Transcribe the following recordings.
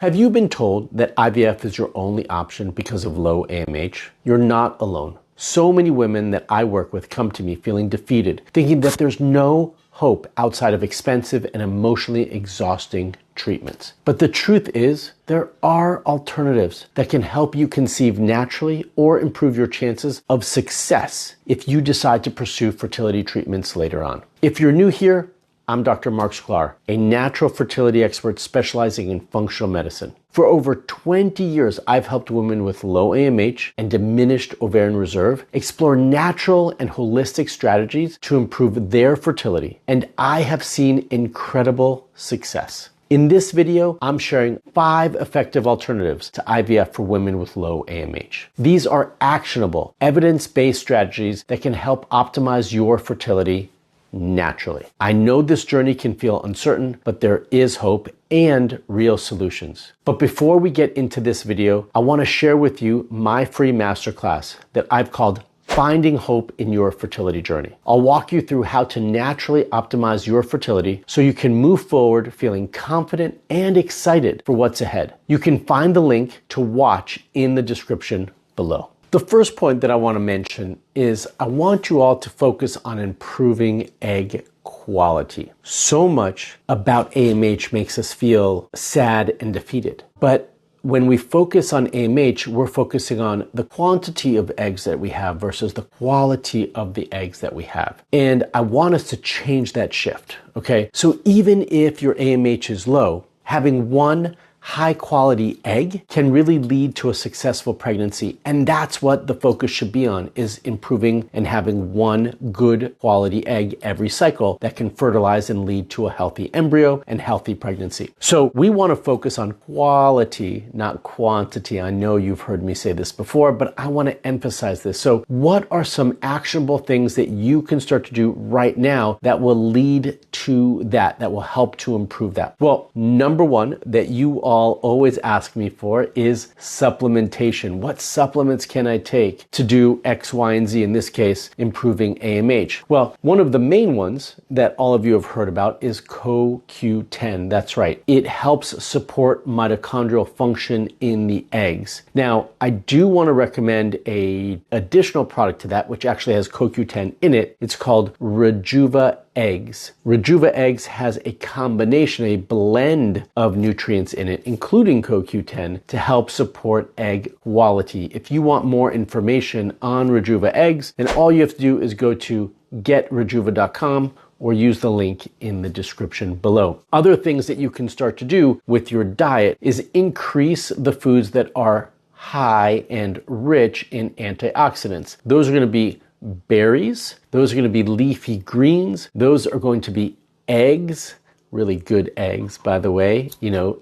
Have you been told that IVF is your only option because of low AMH? You're not alone. So many women that I work with come to me feeling defeated, thinking that there's no hope outside of expensive and emotionally exhausting treatments. But the truth is, there are alternatives that can help you conceive naturally or improve your chances of success if you decide to pursue fertility treatments later on. If you're new here, I'm Dr. Marc Sklar, a natural fertility expert specializing in functional medicine. For over 20 years, I've helped women with low AMH and diminished ovarian reserve explore natural and holistic strategies to improve their fertility, and I have seen incredible success. In this video, I'm sharing 5 effective alternatives to IVF for women with low AMH. These are actionable, evidence-based strategies that can help optimize your fertility naturally. I know this journey can feel uncertain, but there is hope and real solutions. But before we get into this video, I want to share with you my free masterclass that I've called Finding Hope in Your Fertility Journey. I'll walk you through how to naturally optimize your fertility so you can move forward feeling confident and excited for what's ahead. You can find the link to watch in the description below. The first point that I want to mention is I want you all to focus on improving egg quality. So much about AMH makes us feel sad and defeated. But when we focus on AMH, we're focusing on the quantity of eggs that we have versus the quality of the eggs that we have. And I want us to change that shift, okay? So even if your AMH is low, having one high quality egg can really lead to a successful pregnancy. And that's what the focus should be on, is improving and having one good quality egg every cycle that can fertilize and lead to a healthy embryo and healthy pregnancy. So we want to focus on quality, not quantity. I know you've heard me say this before, but I want to emphasize this. So what are some actionable things that you can start to do right now that will lead to that will help to improve that? Well, number one that you all always ask me for is supplementation. What supplements can I take to do X, Y, and Z, in this case, improving AMH? Well, one of the main ones that all of you have heard about is CoQ10. That's right. It helps support mitochondrial function in the eggs. Now, I do want to recommend an additional product to that, which actually has CoQ10 in it. It's called Rejuva Eggs. Rejuva Eggs has a combination, a blend of nutrients in it, including CoQ10, to help support egg quality. If you want more information on Rejuva Eggs, then all you have to do is go to getrejuva.com or use the link in the description below. Other things that you can start to do with your diet is increase the foods that are high and rich in antioxidants. Those are going to be berries, those are going to be leafy greens, those are going to be eggs, really good eggs, by the way,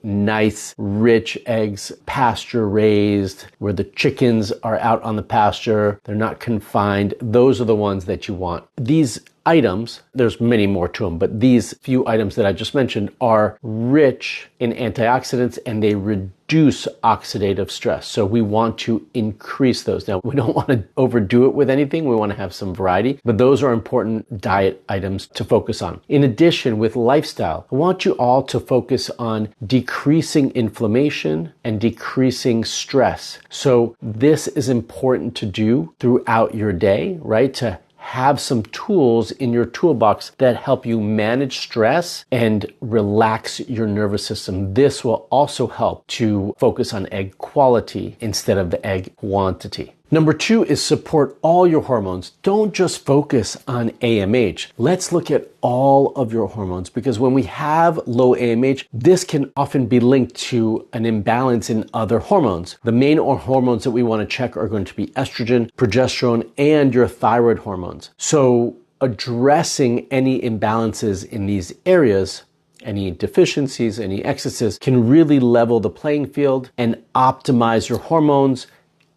nice, rich eggs, pasture raised, where the chickens are out on the pasture, they're not confined. Those are the ones that you want. These items, there's many more to them, but these few items that I just mentioned are rich in antioxidants and they reduce oxidative stress. So we want to increase those. Now, we don't want to overdo it with anything. We want to have some variety, but those are important diet items to focus on. In addition, with lifestyle, I want you all to focus on decreasing inflammation and decreasing stress. So this is important to do throughout your day, right? To have some tools in your toolbox that help you manage stress and relax your nervous system. This will also help to focus on egg quality instead of the egg quantity. Number 2 is support all your hormones. Don't just focus on AMH. Let's look at all of your hormones, because when we have low AMH, this can often be linked to an imbalance in other hormones. The main hormones that we want to check are going to be estrogen, progesterone, and your thyroid hormones. So addressing any imbalances in these areas, any deficiencies, any excesses, can really level the playing field and optimize your hormones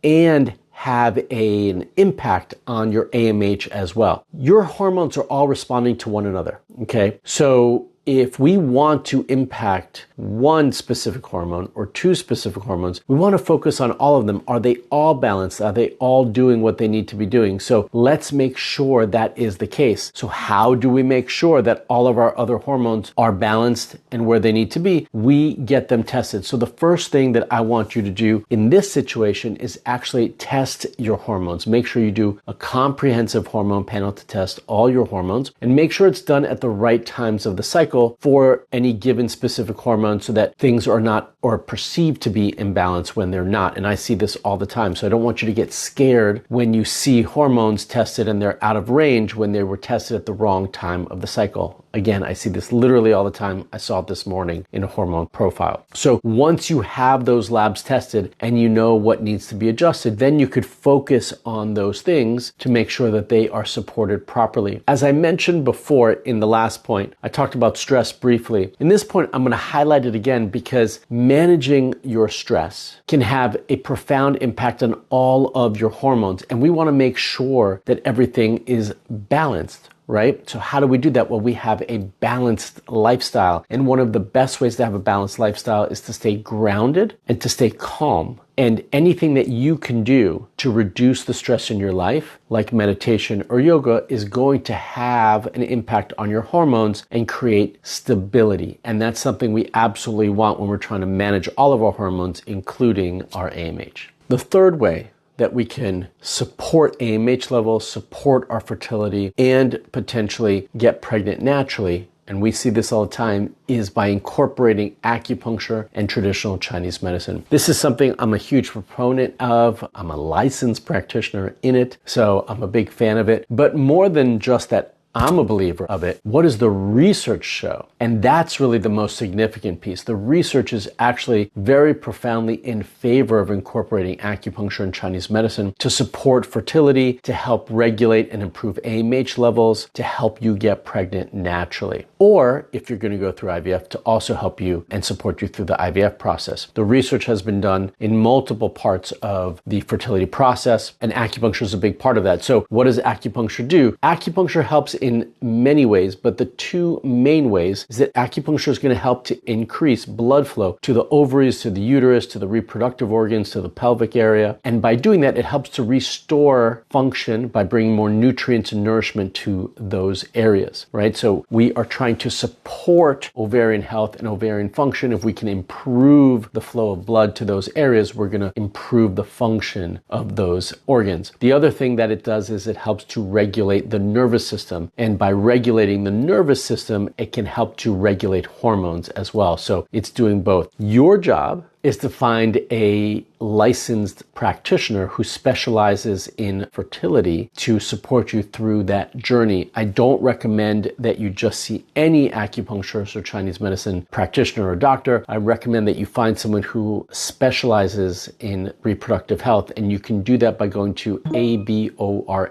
and have an impact on your AMH as well. Your hormones are all responding to one another, okay? So if we want to impact one specific hormone or two specific hormones. We want to focus on all of them. Are they all balanced? Are they all doing what they need to be doing? So let's make sure that is the case. So how do we make sure that all of our other hormones are balanced and where they need to be? We get them tested. So the first thing that I want you to do in this situation is actually test your hormones. Make sure you do a comprehensive hormone panel to test all your hormones, and make sure it's done at the right times of the cycle for any given specific hormone so that things are not or perceived to be imbalanced when they're not. And I see this all the time. So I don't want you to get scared when you see hormones tested and they're out of range when they were tested at the wrong time of the cycle. Again, I see this literally all the time. I saw it this morning in a hormone profile. So once you have those labs tested and you know what needs to be adjusted, then you could focus on those things to make sure that they are supported properly. As I mentioned before in the last point, I talked about stress briefly. In this point, I'm going to highlight it again because managing your stress can have a profound impact on all of your hormones. And we want to make sure that everything is balanced. Right? So how do we do that? Well, we have a balanced lifestyle. And one of the best ways to have a balanced lifestyle is to stay grounded and to stay calm. And anything that you can do to reduce the stress in your life, like meditation or yoga, is going to have an impact on your hormones and create stability. And that's something we absolutely want when we're trying to manage all of our hormones, including our AMH. The third way that we can support AMH levels, support our fertility, and potentially get pregnant naturally, and we see this all the time, is by incorporating acupuncture and traditional Chinese medicine. This is something I'm a huge proponent of. I'm a licensed practitioner in it, so I'm a big fan of it. But more than just that, I'm a believer of it. What does the research show? And that's really the most significant piece. The research is actually very profoundly in favor of incorporating acupuncture and Chinese medicine to support fertility, to help regulate and improve AMH levels, to help you get pregnant naturally. Or if you're going to go through IVF, to also help you and support you through the IVF process. The research has been done in multiple parts of the fertility process, and acupuncture is a big part of that. So what does acupuncture do? Acupuncture helps in many ways, but the two main ways is that acupuncture is going to help to increase blood flow to the ovaries, to the uterus, to the reproductive organs, to the pelvic area. And by doing that, it helps to restore function by bringing more nutrients and nourishment to those areas, right? So we are trying to support ovarian health and ovarian function. If we can improve the flow of blood to those areas, we're going to improve the function of those organs. The other thing that it does is it helps to regulate the nervous system. And by regulating the nervous system, it can help to regulate hormones as well. So it's doing both. Your job is to find a licensed practitioner who specializes in fertility to support you through that journey. I don't recommend that you just see any acupuncturist or Chinese medicine practitioner or doctor. I recommend that you find someone who specializes in reproductive health, and you can do that by going to aborm.org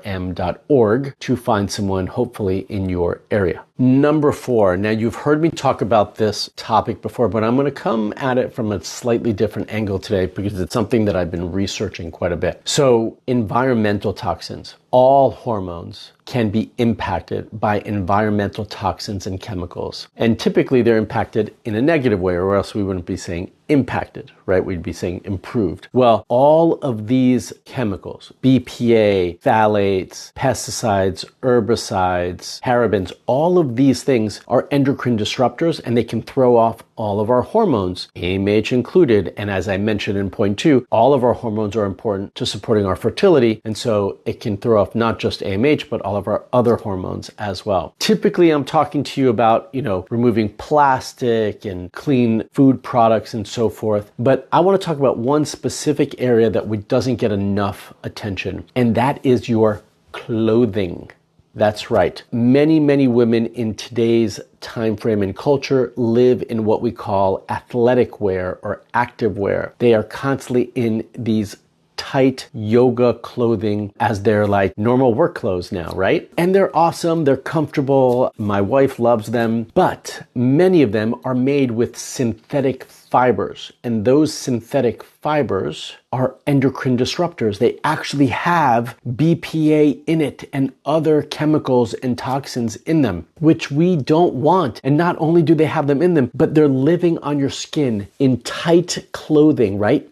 to find someone hopefully in your area. Number 4. Now, you've heard me talk about this topic before, but I'm going to come at it from a slightly different angle today because it's something that I've been researching quite a bit. So, environmental toxins. All hormones can be impacted by environmental toxins and chemicals. And typically they're impacted in a negative way, or else we wouldn't be saying impacted, right? We'd be saying improved. Well, all of these chemicals, BPA, phthalates, pesticides, herbicides, parabens, all of these things are endocrine disruptors, and they can throw off all of our hormones, AMH included. And as I mentioned in point 2, all of our hormones are important to supporting our fertility. And so it can throw off not just AMH, but all of our other hormones as well. Typically, I'm talking to you about, removing plastic and clean food products and so forth. But I want to talk about one specific area that doesn't get enough attention, and that is your clothing. That's right. Many women in today's time frame and culture live in what we call athletic wear or active wear. They are constantly in these tight yoga clothing as their like normal work clothes now, right? And they're awesome, they're comfortable, my wife loves them, but many of them are made with synthetic fibers, and those synthetic fibers are endocrine disruptors. They actually have BPA in it and other chemicals and toxins in them, which we don't want. And not only do they have them in them, but they're living on your skin in tight clothing, right?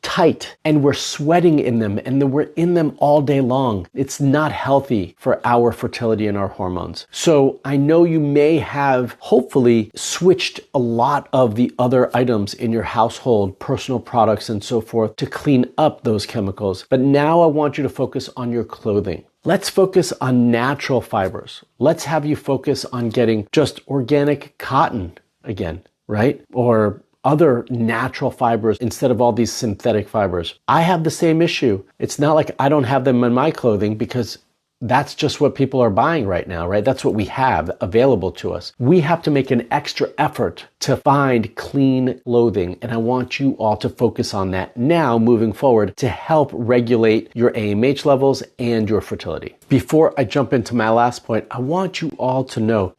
Tight, and we're sweating in them, and then we're in them all day long. It's not healthy for our fertility and our hormones. So I know you may have hopefully switched a lot of the other items in your household, personal products and so forth, to clean up those chemicals. But now I want you to focus on your clothing. Let's focus on natural fibers. Let's have you focus on getting just organic cotton again, right? Or other natural fibers instead of all these synthetic fibers. I have the same issue. It's not like I don't have them in my clothing because that's just what people are buying right now, right? That's what we have available to us. We have to make an extra effort to find clean clothing, and I want you all to focus on that now moving forward to help regulate your AMH levels and your fertility. Before I jump into my last point, I want you all to know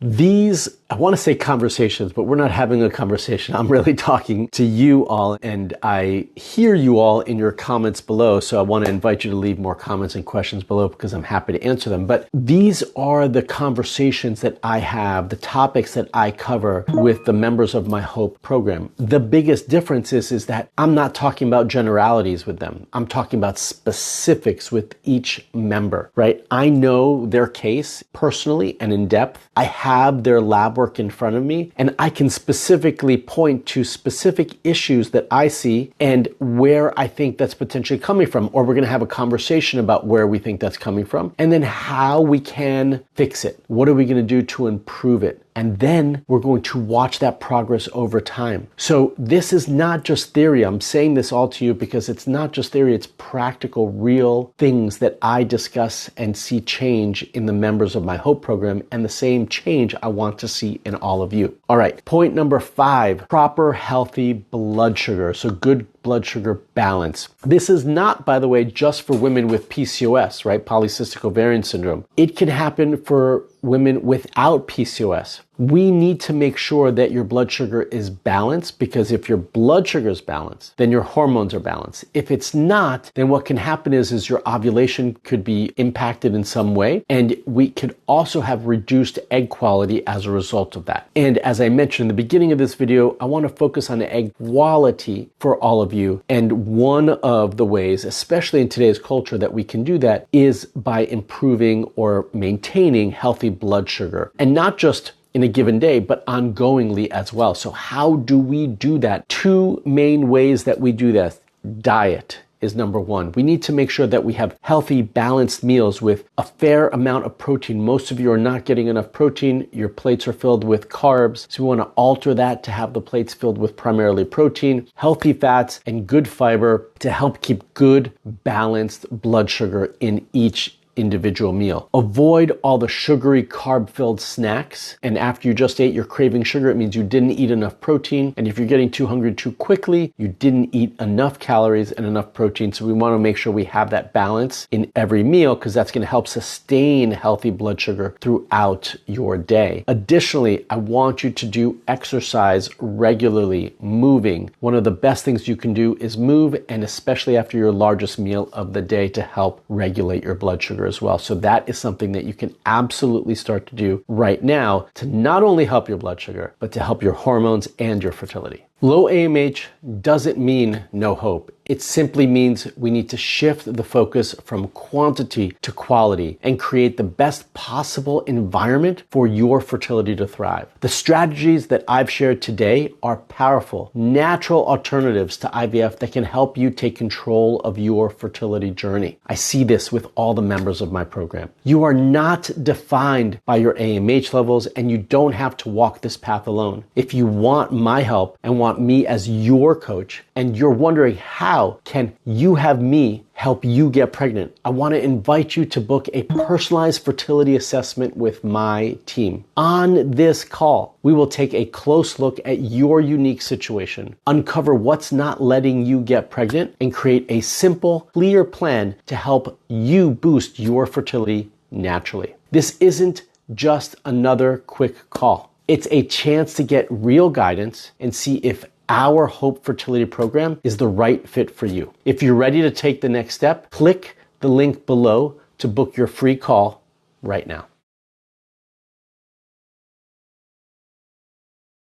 I want to say conversations, but we're not having a conversation. I'm really talking to you all, and I hear you all in your comments below. So I want to invite you to leave more comments and questions below because I'm happy to answer them. But these are the conversations that I have, the topics that I cover with the members of my Hope program. The biggest difference is that I'm not talking about generalities with them. I'm talking about specifics with each member, right? I know their case personally and in depth. I have their lab work in front of me, and I can specifically point to specific issues that I see and where I think that's potentially coming from, or we're going to have a conversation about where we think that's coming from, and then how we can fix it. What are we going to do to improve it? And then we're going to watch that progress over time. So this is not just theory. I'm saying this all to you because it's not just theory, it's practical, real things that I discuss and see change in the members of my Hope program, and the same change I want to see in all of you. All right, point number 5, proper healthy blood sugar. So good blood sugar balance. This is not, by the way, just for women with PCOS, right? Polycystic ovarian syndrome. It can happen for women without PCOS. We need to make sure that your blood sugar is balanced, because if your blood sugar is balanced, then your hormones are balanced. If it's not, then what can happen is your ovulation could be impacted in some way, and we could also have reduced egg quality as a result of that. And as I mentioned in the beginning of this video, I want to focus on the egg quality for all of you. And one of the ways, especially in today's culture, that we can do that is by improving or maintaining healthy blood sugar, and not just in a given day, but ongoingly as well. So how do we do that? 2 main ways that we do that. Diet is number 1. We need to make sure that we have healthy, balanced meals with a fair amount of protein. Most of you are not getting enough protein. Your plates are filled with carbs. So we want to alter that to have the plates filled with primarily protein, healthy fats, and good fiber to help keep good, balanced blood sugar in each individual meal. Avoid all the sugary, carb-filled snacks. And after you just ate, you're craving sugar. It means you didn't eat enough protein. And if you're getting too hungry too quickly, you didn't eat enough calories and enough protein. So we want to make sure we have that balance in every meal, because that's going to help sustain healthy blood sugar throughout your day. Additionally, I want you to do exercise regularly, moving. One of the best things you can do is move, and especially after your largest meal of the day, to help regulate your blood sugar as well. So that is something that you can absolutely start to do right now to not only help your blood sugar, but to help your hormones and your fertility. Low AMH doesn't mean no hope. It simply means we need to shift the focus from quantity to quality and create the best possible environment for your fertility to thrive. The strategies that I've shared today are powerful, natural alternatives to IVF that can help you take control of your fertility journey. I see this with all the members of my program. You are not defined by your AMH levels, and you don't have to walk this path alone. If you want my help and want me as your coach, and you're wondering how how can you have me help you get pregnant, I want to invite you to book a personalized fertility assessment with my team. On this call, we will take a close look at your unique situation, uncover what's not letting you get pregnant, and create a simple, clear plan to help you boost your fertility naturally. This isn't just another quick call. It's a chance to get real guidance and see if our Hope Fertility program is the right fit for you. If you're ready to take the next step, click the link below to book your free call right now.